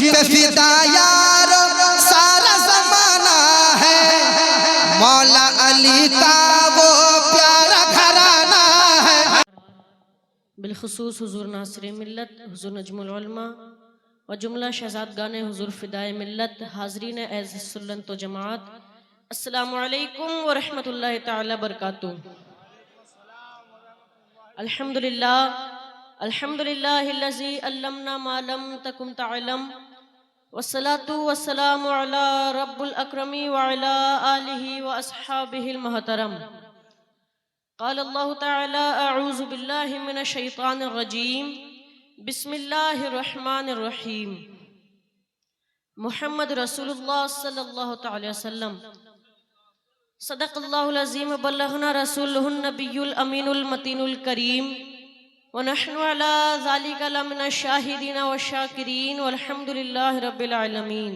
पे फिदा यारो सारा जमाना है, मौला अली का वो प्यारा घराना है। बिलखुसूस हुजूर नासिर मिल्लत हुजूर नजमुल उलमा व जुमला शहजादगान हुजूर फिदाए मिल्लत, हाजरीन एज़ सुल्लन तो जमात, अस्सलामु अलैकुम व रहमतुल्लाहि तआला बरकातुहू। अल्हम्दुलिल्लाह अल्हम्दुलिल्लाहिल्लज़ी अल्लमना मा लम तकुन तअलम, वस्सलातु वस्सलामु अला रब्बिल अकरमी व अला आलिहि व अस्हाबिहिल महतरम। क़ाल अल्लाहु तआला अऊज़ु बिल्लाहि मिनश शैतानिर रजीम, बिस्मिल्लाहिर रहमानिर रहीम। मुहम्मद रसूलुल्लाह सल्लल्लाहु तआला अलैहि वसल्लम, सदक़ल्लाहुल अज़ीम व बल्लगना रसूलुहुन नबियुल अमीनुल मतीनुल करीम, व नहनु अला ज़ालिका लमिनश शाहिदीन व शाकिरीन वल्हम्दुलिल्लाहि रब्बिल आलमीन।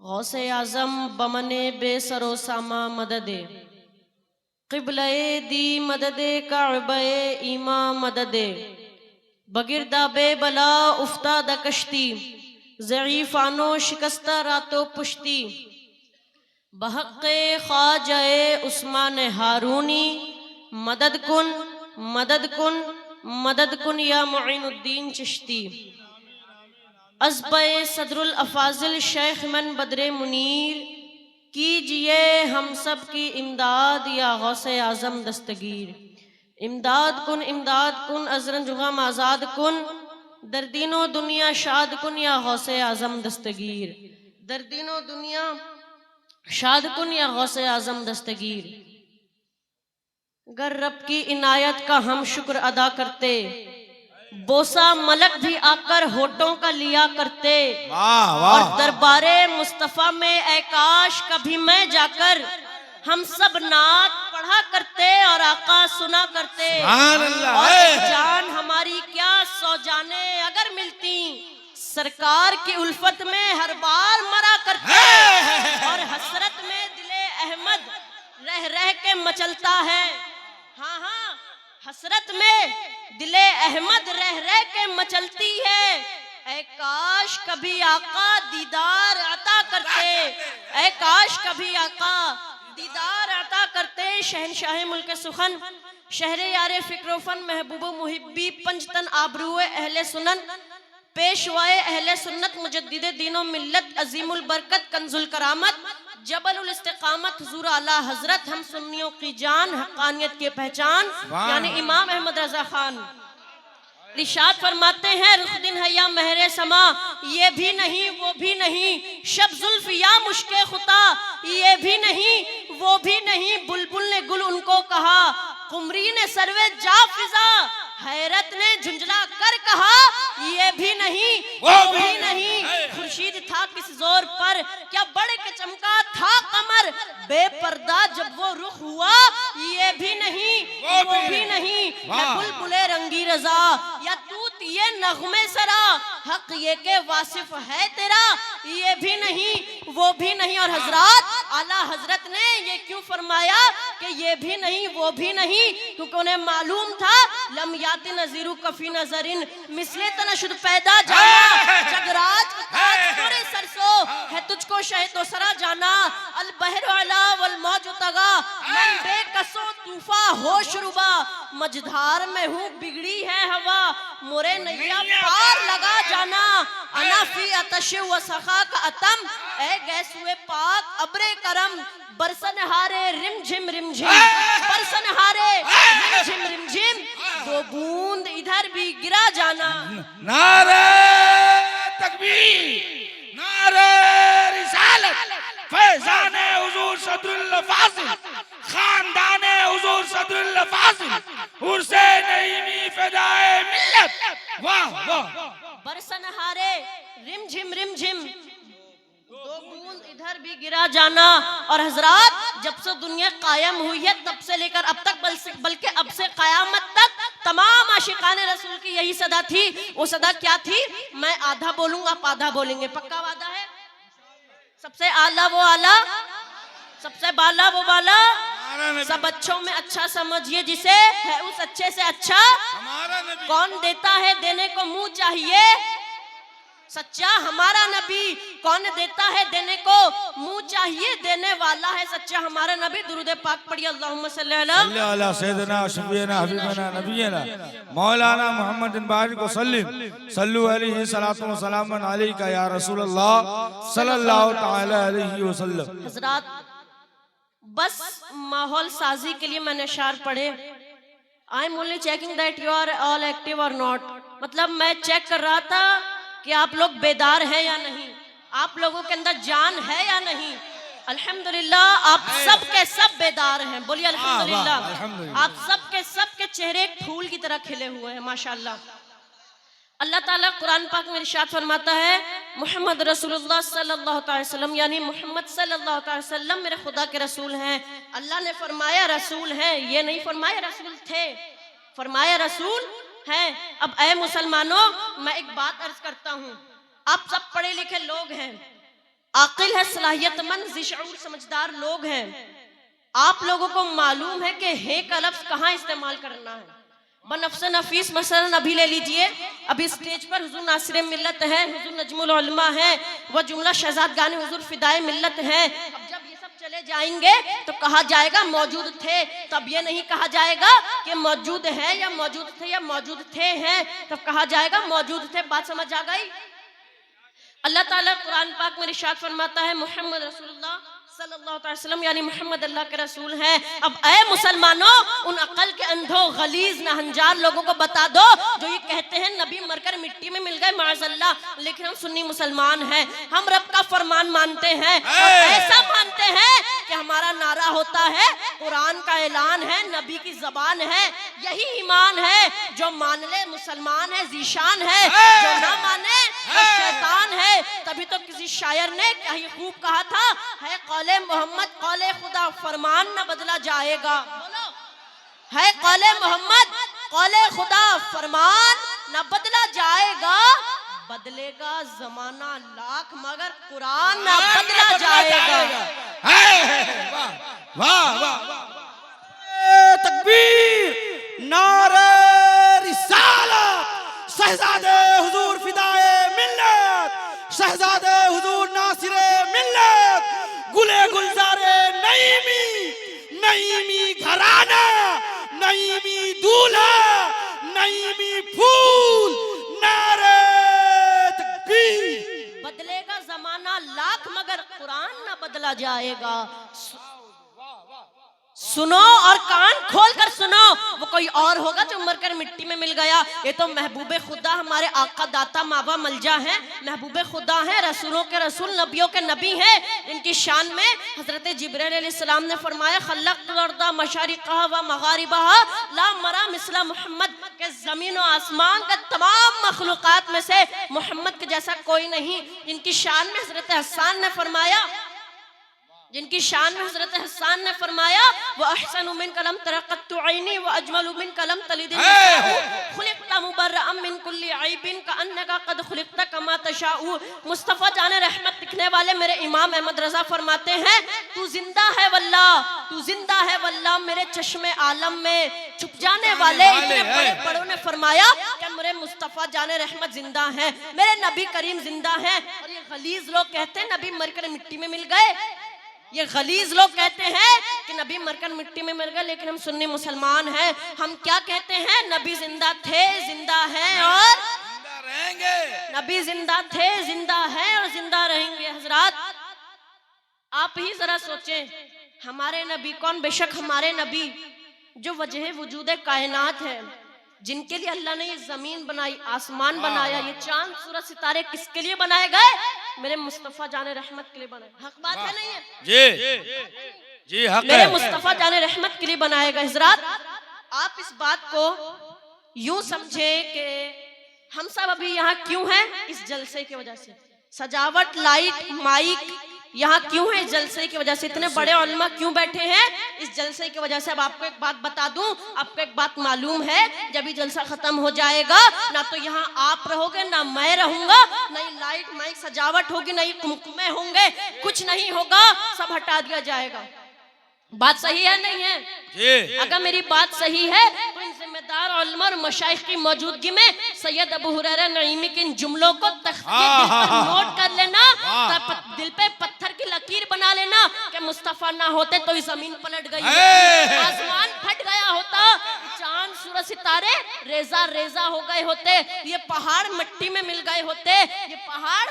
गौसे आज़म बमने बेसरो सामा मददे, क़िबले दी मददे काबे ईमा मददे, बगिरदाबे बला उफ्ताद कश्ती, ज़ईफ़ानो शिकस्ता रातो पुश्ती, बहक़े ख्वाजाए उस्मान हारूनी, मदद कुन मदद कुन मदद कुन या मुईनुद्दीन चिश्ती। अज़्बे सदरुल अफ़ाज़िल शेख मन बदरे मुनीर, कीजिए हम सब की इमदाद या गौसे आज़म दस्तगीर। इमदाद कुन अज़रन जुगाम आज़ाद कुन, दर्दीनो दुनिया शाद कुन या गौसे आज़म दस्तगीर। दर्दीनो दुनिया शाद कुन या गौसे आज़म दस्तगीर। गर रब की इनायत का हम शुक्र अदा करते, बोसा मलक भी आकर होठों का लिया करते। और दरबारे मुस्तफा में ऐ काश कभी मैं जाकर हम सब नात पढ़ा करते और आका सुना करते। और जान हमारी क्या सौ जाने अगर मिलती, सरकार की उल्फत में हर बार मरा करते। और हसरत में दिले अहमद रह रह के मचलता है, हाँ हाँ हसरत में दिले अहमद रह रह के मचलती है। ऐ काश कभी आका दीदार अता करते, ऐ काश कभी आका दीदार अता करते। शहनशाह मुल्क सुखन, शहरे यारे फिक्रोफन, महबूब मुहिब्बी, पंजतन आबरूए अहले सुनन, पेशवाए अहले सुन्नत, मुजद्दिदे दीनो मिल्लत, अजीमुल बरकत, कंजुल करामत, जबलुल इस्तिकामत, हुजूर आला हजरत, हम सुन्नियों की जान, हक्कानियत की पहचान, यानी इमाम अहमद रजा खान इरशाद फरमाते हैं, रुख दिन है या महरे समा, ये भी नहीं वो भी नहीं, शब जुल्फ या मुश्के खुता, ये भी नहीं वो भी नहीं। बुलबुल ने गुल उनको कहा, कुमरी ने सर्वे जा फिजा, हैरत ने झुंझला कर कहा, ये भी नहीं वो भी नहीं। खुर्शीद था किस जोर पर, क्या बढ़ के चमका था कमर, बेपर्दा जब वो रुख हुआ, ये भी नहीं वो भी नहीं। बुलबुले रंगी रजा या तूत ये नगमे सरा, हक ये के वासिफ है तेरा, ये भी नहीं वो भी नहीं। और हजरत आला हजरत ने ये क्यों फरमाया कि ये भी नहीं वो भी नहीं, क्योंकि उन्हें मालूम था लम याति नजीरु कफी नजरिन, मिसले तनशुद पैदा जाना, जगराज तोरे सरसो है तुझको शहे तो सरा जाना। अल बहर अला वल मौज तगा, मन बेकसो तूफा होश रुबा, मझधार में हूँ बिगड़ी है हवा, मोरे नैया पार लगा जाना। अनाफी अतश व सखा का अतम, ए गैस हुए पाक अब्रे करम, बरसन हारे रिम झिम बरसन हारे रिम झिम, दो बूंद इधर भी गिरा जाना। नारे तकबीर, नारे रिसालत, फैज़ाने हुजूर सदरुल फाज़िल, खानदाने हुजूर सदरुल फाज़िल, उर्से नईमी फ़िदाए मिल्लत। वाह वाह। बरसन हारे रिम झिम, दो बूंद इधर भी गिरा जाना। और हजरात जब से दुनिया कायम हुई है तब से लेकर अब तक, बल्कि अब से कयामत तक तमाम आशिकाने रसूल की यही सदा थी। वो सदा क्या थी? मैं आधा बोलूंगा आप आधा बोलेंगे, पक्का वादा है? सबसे आला वो आला, सबसे बाला वो बाला, सब अच्छों में अच्छा समझिए जिसे, है उस अच्छे से अच्छा। कौन देता है देने को मुंह चाहिए, सच्चा हमारा नबी कौन देता है देने को, मुंह चाहिए देने वाला है सच्चा हमारा नबी। दुरूद पाक पढ़िए, अल्लाहुम्मा सल्ली अला सैयदना शफीना हबीबना नबीना मौलाना मोहम्मद बारिक वसल्लम सल्लु अलैहि सलातु व सलामन अलैका या रसूल अल्लाह सल्लल्लाहु तआला अलैहि वसल्लम। हजरात, बस माहौल साजी के लिए मैंने अशार पढ़े। I am only checking that you are all active और नॉट, मतलब मैं चेक कर रहा था कि आप लोग बेदार हैं या नहीं, आप लोगों के अंदर जान है या नहीं। अल्हम्दुलिल्लाह आप सब के सब बेदार हैं, बोलिए अल्हम्दुलिल्लाह। आप सब के चेहरे एक फूल की तरह खिले हुए हैं माशाअल्लाह। अल्लाह ताला कुरान पाक में इरशाद फरमाता है, मोहम्मद रसूलुल्लाह सल्लल्लाहु अलैहि वसल्लम, यानी मोहम्मद सल्लल्लाहु अलैहि वसल्लम मेरे खुदा के रसूल हैं। अल्लाह ने फरमाया रसूल हैं, ये नहीं फरमाया रसूल थे, फरमाया रसूल हैं। अब ऐ मुसलमानों, मैं एक बात अर्ज करता हूँ, आप सब पढ़े लिखे लोग हैं, आकिल है, सलाहियतमंद, ज़िशऊर, समझदार लोग हैं। आप लोगों को मालूम है कि हे का लफ्ज़ कहाँ इस्तेमाल करना है। बनफ्स नफीस मसलन अभी ले लीजिए, अभी स्टेज पर हुजूर नासिर मिल्लत है, हुजूर नजमुल उलमा है, वह जुमला शहजाद गाने हुजूर फिदाए मिल्लत है। अब जब ये सब चले जाएंगे तो कहा जाएगा मौजूद थे, तब ये नहीं कहा जाएगा कि मौजूद है या मौजूद थे या मौजूद थे हैं, तब कहा जाएगा मौजूद थे। बात समझ आ गई। अल्लाह ताला कुरान पाक में इरशाद फरमाता है, मोहम्मद रसूलुल्लाह सल्लल्लाहु अलैहि वसल्लम यानी मोहम्मद अल्लाह के रसूल हैं। अब ऐ मुसलमानों, उन अकल के अंधों, गलीज, नहंजार लोगों को बता दो जो ये कहते हैं नबी मरकर मिट्टी में मिल गए माज़अल्लाह, लेकिन हम सुन्नी मुसलमान हैं, हम रब का फरमान मानते हैं और ऐसा मानते हैं कि हमारा नारा होता है, कुरान का ऐलान है, नबी की जबान है, यही ईमान है। जो मान ले मुसलमान है, जीशान है, जो ना माने वो शैतान है। तभी तो किसी शायर ने क्या ही खूब कहा था, है कौले मोहम्मद कौले खुदा, फरमान न बदला जाएगा। बोलो, है कौले मोहम्मद कौले खुदा, फरमान न बदला जाएगा। बदलेगा जमाना लाख मगर कुरान न बदला जाएगा। वाह वाह तकबीर, नारे रिसालत, शहजादे हुजूर फिदाए मिल्लत, शहजादे हुजूर नासिरे मिल्लत, गुले गुलजारे नईमी, नईमी घराना, नईमी दूल्हा, नईमी फूल, नारे तकबीर। बदलेगा जमाना लाख मगर कुरान न बदला जाएगा। सुनो और कान खोल कर सुनो, वो कोई और होगा जो मरकर मिट्टी में मिल गया। ये तो महबूबे खुदा, हमारे आका दाता मावा मलजा हैं, महबूबे खुदा हैं, रसूलों के रसूल, नबियों के नबी हैं। इनकी शान में हजरत जिब्रील अलैहिस्सलाम ने फरमाया, खल्लक़्तुल अर्दा मशारिक़हा व मग़ारिबहा ला मरा मिस्ला मोहम्मद, के जमीन और आसमान के तमाम मखलूक़ात में से मोहम्मद के जैसा कोई नहीं। इनकी शान में हजरत हसन ने फरमाया, जिनकी शान में हजरत हसन ने फरमाया, वो अहसनु मिन कलम तरक़्तु ऐनी व अजमलु मिन कलम तलिदिल निसाउ, खुलिक़्ता मुबर्रअम मिन कुल्ली ऐबिन कअन्नका क़द खुलिक़्ता कमा तशाउ। मुस्तफ़ा जाने रहमत लिखने वाले मेरे इमाम अहमद रज़ा फरमाते हैं, तू जिंदा है वल्लाह, तू जिंदा है वल्लाह, मेरे चश्मे आलम में छुप जाने वाले इतने बड़े बड़ों ने फरमाया कि मेरे मुस्तफ़ा जाने रहमत जिंदा है, मेरे नबी करीम जिंदा है। और ये गलीज लोग कहते हैं नबी मरकर मिट्टी में मिल गए, ये गलीज लोग कहते हैं कि नबी मरकर मिट्टी में मिल गए, लेकिन हम सुन्नी मुसलमान हैं। हम क्या कहते हैं, नबी जिंदा थे, जिंदा हैं और जिंदा रहेंगे। नबी जिंदा थे, जिंदा हैं और जिंदा रहेंगे। हजरात, आप ही जरा सोचें, हमारे नबी कौन? बेशक हमारे नबी जो वजह वजूद कायनात है, जिनके लिए अल्लाह ने ये जमीन बनाई, आसमान बनाया, ये चांद सूरज सितारे किसके लिए बनाए गए? मेरे मुस्तफ़ा जाने रहमत के लिए बनाए। हक बात है नहीं है? जी जी हक मेरे है। मुस्तफ़ा जाने रहमत के लिए बनाए गए। हजरात, आप इस बात को यूं समझे कि हम सब अभी यहाँ क्यों हैं? इस जलसे की वजह से। सजावट, लाइट, माइक यहाँ क्यों है? इस जलसे की वजह से। इतने बड़े उलमा क्यों बैठे हैं? इस जलसे की वजह से। अब आपको एक बात बता दूं, आपको एक बात मालूम है, जब ये जलसा खत्म हो जाएगा ना तो यहाँ आप रहोगे, ना मैं रहूंगा, ना ही लाइट माइक सजावट होगी, ना ही कुमकुमे होंगे, कुछ नहीं होगा, सब हटा दिया जाएगा। बात सही है नहीं है? जी। अगर मेरी बात सही है तो इन जिम्मेदार उलमा और मशाइख की मौजूदगी में सैयद अबू हुरैरा नईमी के इन जुमलों को दिल पर नोट कर लेना, दिल पे पत्थर की लकीर बना लेना कि मुस्तफा ना होते तो इस जमीन पलट गई, आसमान फट गया होता, चांद सूरज सितारे रेजा रेजा हो गए होते, ये पहाड़ मिट्टी में मिल गए होते, ये पहाड़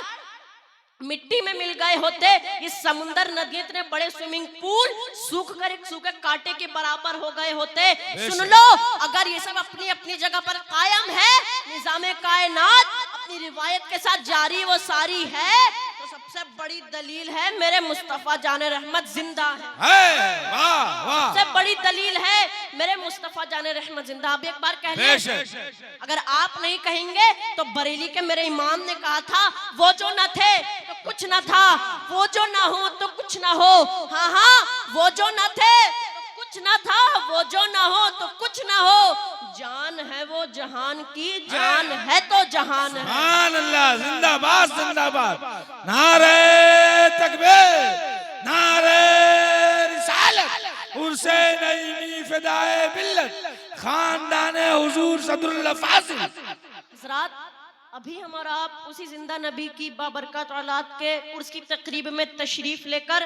मिट्टी में मिल गए होते, इस समुंदर नदी इतने बड़े स्विमिंग पूल सूख कर एक सूखे कांटे के बराबर हो गए होते। सुन लो, अगर ये सब अपनी अपनी जगह पर कायम है, निजामे कायनात अपनी रिवायत के साथ जारी वो सारी है, तो सबसे बड़ी दलील है मेरे मुस्तफा जाने रहमत जिंदा है। सबसे बड़ी दलील है मेरे मुस्तफा जाने रहमत जिंदा। अब एक बार कह लें, अगर आप नहीं कहेंगे तो बरेली के मेरे इमाम ने कहा था, वो जो न थे तो कुछ न था, वो जो ना हो तो कुछ ना हो। हाँ हाँ, वो जो न थे तो कुछ ना था, वो जो ना हो तो कुछ ना हो। जान है वो जहान की, जान है तो जहान है। सुभान अल्लाह, जिंदाबाद जिंदाबाद, नारे तकबीर, नारे रिसालत, उर्से नईमी फिदाए मिल्लत, खानदाने हुजूर सदरुल फाजिल। हज़रात, अभी हमारा आप उसी जिंदा नबी की बाबरकत औलाद के उर्स की तकरीब में तशरीफ लेकर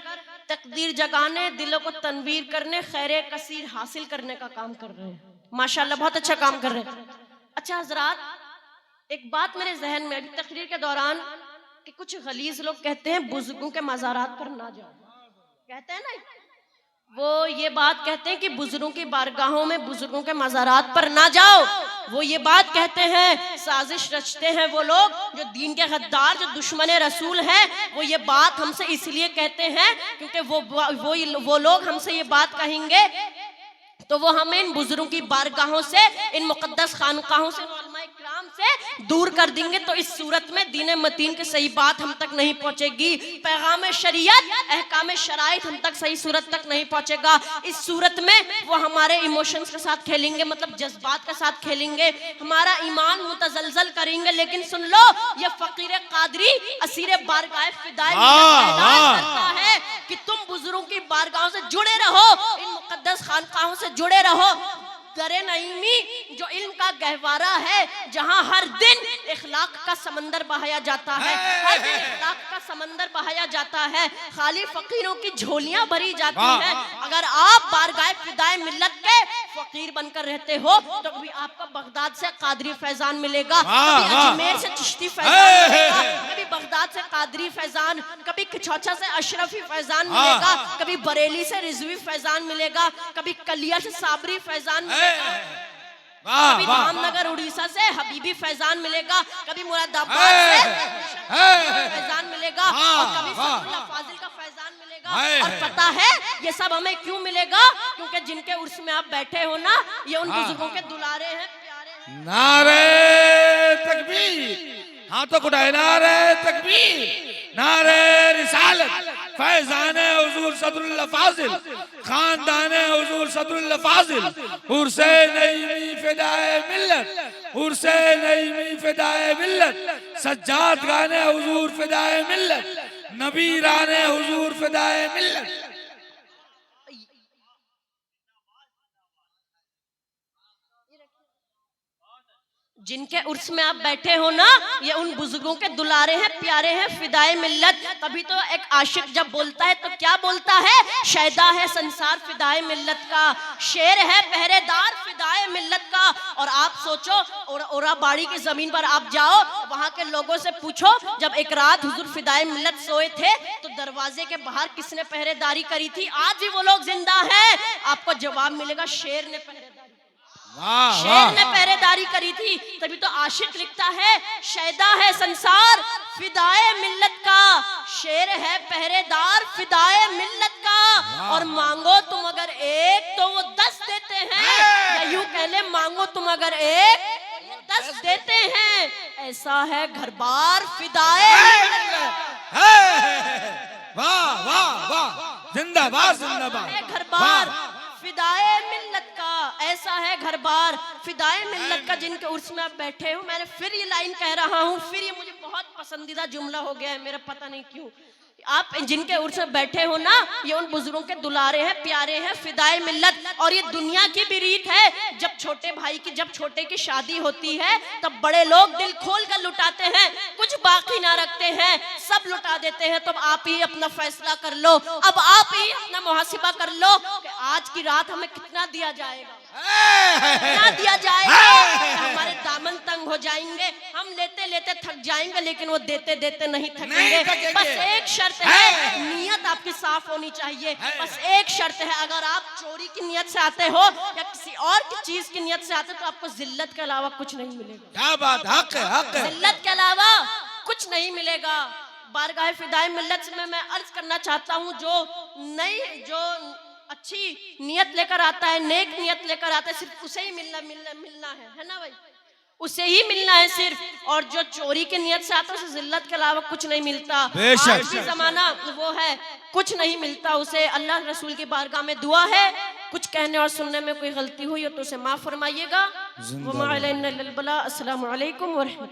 तकदीर जगाने, दिलों को तनवीर करने, खैर कसीर हासिल करने का काम कर रहे हैं। माशाल्लाह, बहुत अच्छा काम कर रहे हैं। अच्छा हज़रात, एक बात मेरे जहन में अभी तकरीर के दौरान कि कुछ गलीज लोग कहते हैं बुजुर्गों के मज़ारात पर ना जाओ, कहते हैं ना, वो ये बात कहते हैं कि बुजुर्गों की बारगाहों में, बुजुर्गों के मज़ारात पर ना जाओ। वो ये बात कहते हैं, साजिश रचते हैं वो लोग जो दीन के गद्दार, जो दुश्मन रसूल हैं। वो ये बात हमसे इसलिए कहते हैं क्योंकि वो लोग हमसे ये बात कहेंगे तो वो हमें इन बुजुर्गों की बारगाहों से, इन मुकद्दस खानकाहों से, उलमाए किराम से दूर कर देंगे, तो इस सूरत में दीन मतीन की सही बात हम तक नहीं पहुंचेगी, पैगाम शरीयत, अहकाम शराइत हम तक सही सूरत तक नहीं पहुंचेगा। इस सूरत में वो हमारे इमोशंस के साथ खेलेंगे, मतलब जज्बात के साथ खेलेंगे, हमारा ईमान मुतजलजल करेंगे। लेकिन सुन लो, ये फकीर कादरी असीर बारगाह फिदाए करता है कि तुम बुजुर्गों की बारगाहों से जुड़े रहो, इन मुकद्दस खानकाहों से जुड़े रहो। दरे नईमी जो इल्म का गहवारा है, जहां हर दिन इखलाक का समंदर बहाया जाता है, हर दिन इखलाक का समंदर बहाया जाता है, खाली फकीरों की झोलियां भरी जाती हैं। अगर आप बारगाह फिदाए मिल्लत के फकीर बनकर रहते हो तो कभी आपको बगदाद से कादरी फैजान मिलेगा, कभी अजमेर से चिश्ती फैजान मिलेगा, कभी बगदाद से कादरी फैजान, कभी खिचौचा से अशरफी फैजान मिलेगा, कभी बरेली से रिजवी फैजान मिलेगा, कभी कलिया से साबरी फैजान मिलेगा, कभी धामनगर उड़ीसा से हबीबी फैजान मिलेगा, कभी मुरादाबाद से फैजान मिलेगा, और कभी सदरुल्लाह फाजिल का फैजान मिलेगा। और पता है ये सब हमें क्यों मिलेगा? क्योंकि जिनके उर्स में आप बैठे हो ना, ये उन बुजुर्गों के दुलारे हैं, प्यारे हैं। नारे तकबीर, हाँ तो कुटाए, नारे तकबीर, नारे रिसालत, फैजाने हुजूर सदरुल फाजिल, खानदाने हुजूर सदरुल फाजिल, उर्से नईमी फिदाए मिल्लत, उर्से नईमी फिदाए मिल्लत, सज्जाद गाने हुजूर फिदाए मिल्लत, नबी राने हुजूर फिदाए मिल्लत। जिनके उर्स में आप बैठे हो ना, ये उन बुजुर्गों के दुलारे हैं, प्यारे हैं, फिदाए मिल्लत। तभी तो एक आशिक जब बोलता है तो क्या बोलता है? शैदा है संसार फिदाए मिल्लत का, शेर है पहरेदार फिदाए मिल्लत का। और आप सोचो, ओराबाड़ी की जमीन पर आप जाओ, वहां के लोगों से पूछो, जब एक रात हुजूर फिदाए मिल्लत सोए थे तो दरवाजे के बाहर किसने पहरेदारी करी थी? आज भी वो लोग जिंदा हैं। आपको जवाब मिलेगा, शेर ने पहरेदारी, शेर ने पहरेदारी करी थी। तभी तो आशिक लिखता है, शैदा है संसार फिदाए मिल्लत का, शेर है पहरेदार फिदाए मिल्लत का। और मांगो तुम अगर एक तो वो 10 देते हैं, या यूं कह ले, मांगो तुम अगर एक 10 देते हैं। ऐसा है घर बार फिदाए मिल्लत का। वाह वाह वाह, जिंदाबाद जिंदाबाद, घर बार फिदाए मिल्लत का, ऐसा है घर बार फिदाए मिल्लत का, जिनके उर्स में आप बैठे हो। मैंने फिर ये लाइन कह रहा हूँ, फिर ये मुझे बहुत पसंदीदा जुमला हो गया है मेरा, पता नहीं क्यों। आप जिनके उर्स में बैठे हो ना, ये उन बुजुर्गों के दुलारे हैं, प्यारे हैं, फिदाए मिल्लत। और ये दुनिया की भी रीत है, जब छोटे भाई की, जब छोटे की शादी होती है तब बड़े लोग दिल खोल कर लुटाते हैं, कुछ बाकी ना रखते हैं, सब लुटा देते हैं। तो आप ही अपना फैसला कर लो, अब आप ही अपना मुहासिबा कर लो कि आज की रात हमें कितना दिया जाएगा, कितना दिया जाएगा। हमारे दामन तंग हो जाएंगे, हम लेते लेते थक जाएंगे, लेकिन वो देते देते नहीं थकेंगे। बस एक शर्त है, नियत आपकी साफ होनी चाहिए। बस एक शर्त है, अगर आप चोरी की नियत से आते हो या किसी और की चीज की नियत से आते हो तो आपको जिल्लत के अलावा कुछ नहीं मिलेगा। क्या बात, हक है, हक है। जिल्लत के अलावा कुछ नहीं मिलेगा। बारगाह फिदाए मिल्लत में मैं अर्ज करना चाहता हूँ, जो अच्छी नियत लेकर आता है, नेक नियत लेकर आता है, सिर्फ उसे ही मिलना है ना भाई, उसे ही मिलना है सिर्फ। और जो चोरी की नियत से आता है उसे जिल्लत के अलावा कुछ नहीं मिलता। आज भी जमाना वो है, कुछ नहीं मिलता उसे। अल्लाह रसूल की बारगाह में दुआ है, कुछ कहने और सुनने में कोई गलती हुई हो तो उसे माफ फरमाइएगा। अस्सलामु अलैकुम व रहमतुल्लाह।